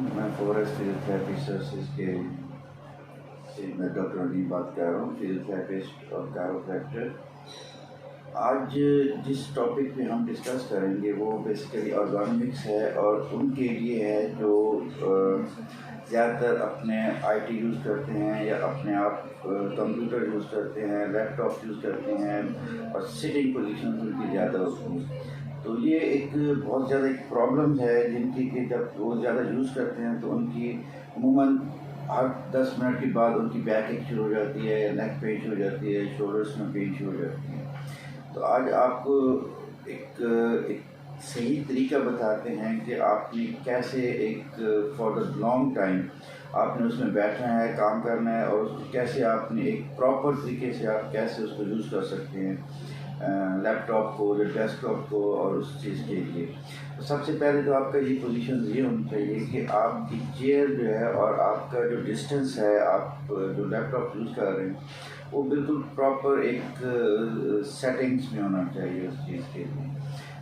میں forest physiotherapy services کے سے میں ڈاکٹر علیم بات کر رہا ہوں، فزیوتھراپسٹ اور کائروپریکٹر۔ آج جس ٹاپک پہ ہم ڈسکس کریں گے وہ بیسیکلی آرگانمکس ہے، اور ان کے لیے ہے جو زیادہ تر اپنے آئی ٹی یوز کرتے ہیں یا اپنے آپ کمپیوٹر یوز کرتے ہیں، لیپ ٹاپ یوز کرتے ہیں، اور سٹنگ پوزیشن ان کی زیادہ ہوتی ہے۔ تو یہ ایک بہت زیادہ ایک پرابلم ہے جن کی کہ جب وہ زیادہ یوز کرتے ہیں تو ان کی عموماً ہر 10 منٹ کے بعد ان کی بیک ایک شروع ہو جاتی ہے، نیک پین شروع ہو جاتی ہے، شولڈرس میں پین شروع ہو جاتی ہے۔ تو آج آپ کو ایک صحیح طریقہ بتاتے ہیں کہ آپ نے کیسے ایک فار دا لانگ ٹائم آپ نے اس میں بیٹھنا ہے، کام کرنا ہے، اور اس کو کیسے آپ نے ایک پراپر طریقے سے آپ کیسے اس کو یوز کر سکتے ہیں، لیپ ٹاپ کو یا ڈیسک ٹاپ کو، اور اس چیز کے لیے سب سے پہلے تو آپ کا یہ پوزیشن یہ ہونی چاہیے کہ آپ کی چیئر جو ہے اور آپ کا جو ڈسٹینس ہے، آپ جو لیپ ٹاپ یوز کر رہے ہیں وہ بالکل پراپر ایک سیٹنگس میں ہونا چاہیے اس چیز کے لیے۔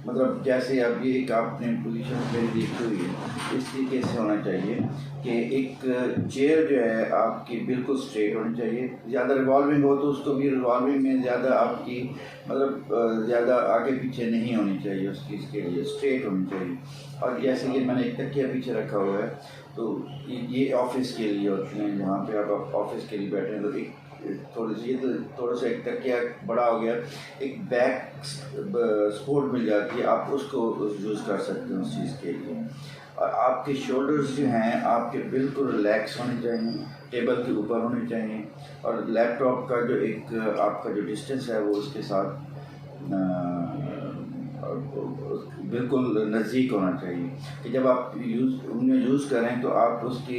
مطلب جیسے اب یہ ایک آپ نے پوزیشن میری دیکھی ہوئی ہے، اس طریقے سے ہونا چاہیے کہ ایک چیئر جو ہے آپ کی بالکل اسٹریٹ ہونی چاہیے۔ زیادہ ریوالونگ ہو تو اس کو بھی ریوالونگ میں زیادہ آپ کی مطلب زیادہ آگے پیچھے نہیں ہونی چاہیے، اس چیز کے لیے اسٹریٹ ہونی چاہیے۔ اور جیسے کہ میں نے ایک تکیہ پیچھے رکھا ہوا ہے، تو یہ آفس کے لیے ہوتے ہیں، جہاں پہ آپ آفس کے لیے بیٹھے ہیں، تو ایک تھوڑا سا ایک تکیہ بڑا ہو گیا، ایک بیک سپورٹ مل جاتی ہے، آپ اس کو یوز کر سکتے ہیں اس چیز کے لیے۔ اور آپ کے شولڈرز جو ہیں آپ کے بالکل ریلیکس ہونے چاہیے، ٹیبل کے اوپر ہونے چاہیے، اور لیپ ٹاپ کا جو ایک آپ کا جو ڈسٹینس ہے وہ اس کے ساتھ بالکل نزدیک ہونا چاہیے، کہ جب آپ یوز کریں تو آپ اس کی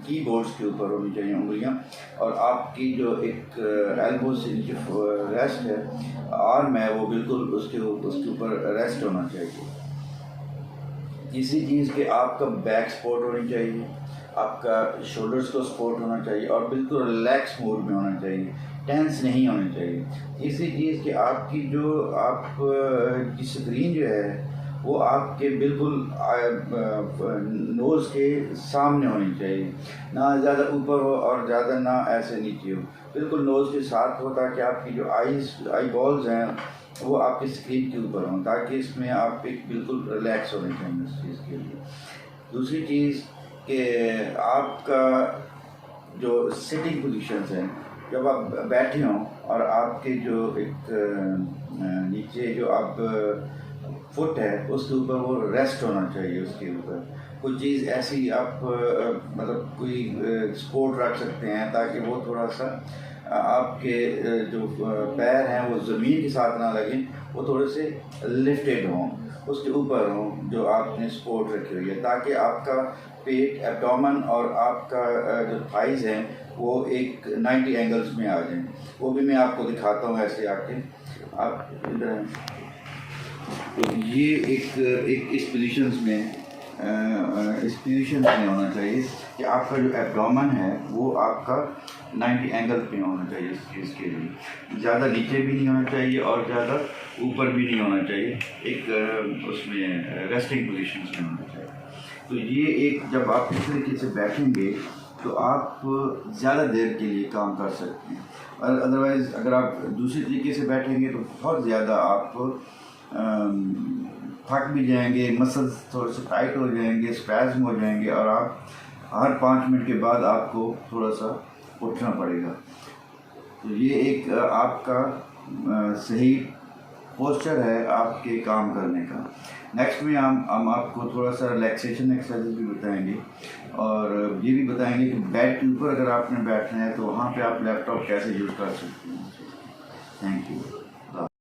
کی بورڈس کے اوپر ہونی چاہیے انگلیاں، اور آپ کی جو ایک ایلبو سے نیچے ریسٹ ہے، آرم ہے، وہ بالکل اس کے اوپر ریسٹ ہونا چاہیے۔ تیسری چیز کہ آپ کا بیک سپورٹ ہونی چاہیے، آپ کا شولڈرز کو سپورٹ ہونا چاہیے، اور بالکل ریلیکس موڈ میں ہونا چاہیے، ٹینس نہیں ہونے چاہیے۔ تیسری چیز کہ آپ کی جو آپ کی اسکرین جو ہے وہ آپ کے بالکل نوز کے سامنے ہونی چاہیے، نہ زیادہ اوپر ہو اور زیادہ نہ ایسے نیچے ہو، بالکل نوز کے ساتھ ہو، تاکہ آپ کی جو آئی بالز ہیں وہ آپ کی اسکرین کے اوپر ہوں، تاکہ اس میں آپ ایک بالکل ریلیکس ہونے چاہیے اس چیز کے لیے۔ دوسری چیز کہ آپ کا جو سٹنگ پوزیشنز ہیں، جب آپ بیٹھے ہوں اور آپ کے جو ایک نیچے جو آپ فٹ ہے اس کے اوپر وہ ریسٹ ہونا چاہیے، اس کے اوپر کوئی چیز ایسی آپ مطلب کوئی سپورٹ رکھ سکتے ہیں، تاکہ وہ تھوڑا سا آپ کے جو پیر ہیں وہ زمین کے ساتھ نہ لگیں، وہ تھوڑے سے لفٹیڈ ہوں، اس کے اوپر ہوں جو آپ نے سپورٹ رکھی ہوئی ہے، تاکہ آپ کا پیٹ، ایبڈومن اور آپ کا جو تھائز ہیں وہ ایک 90 اینگلز میں آ جائیں۔ وہ بھی میں آپ کو دکھاتا ہوں ایسے آ کے، آپ ادھر ہیں۔ تو یہ ایک اس پوزیشنز میں ہونا چاہیے کہ آپ کا جو ایبڈومن ہے وہ آپ کا 90 اینگل پہ ہونا چاہیے اس چیز کے لیے، زیادہ نیچے بھی نہیں ہونا چاہیے اور زیادہ اوپر بھی نہیں ہونا چاہیے، ایک اس میں ریسٹنگ پوزیشنز میں ہونا چاہیے۔ تو یہ ایک جب آپ اس طریقے سے بیٹھیں گے تو آپ زیادہ دیر کے لیے کام کر سکتے ہیں، اور ادروائز اگر آپ دوسری طریقے سے بیٹھیں گے تو بہت زیادہ آپ تھک بھی جائیں گے، مسلز تھوڑے سے ٹائٹ ہو جائیں گے، اسپیزم ہو جائیں گے، اور آپ ہر 5 منٹ کے بعد آپ کو تھوڑا سا اٹھنا پڑے گا۔ تو یہ ایک آپ کا صحیح پوسچر ہے آپ کے کام کرنے کا۔ نیکسٹ میں ہم آپ کو تھوڑا سا ریلیکسیشن ایکسرسائز بھی بتائیں گے، اور یہ بھی بتائیں گے کہ بیڈ کے اوپر اگر آپ نے بیٹھنا ہے تو وہاں پہ آپ لیپ ٹاپ کیسے یوز کر سکتے ہیں۔ Thank you.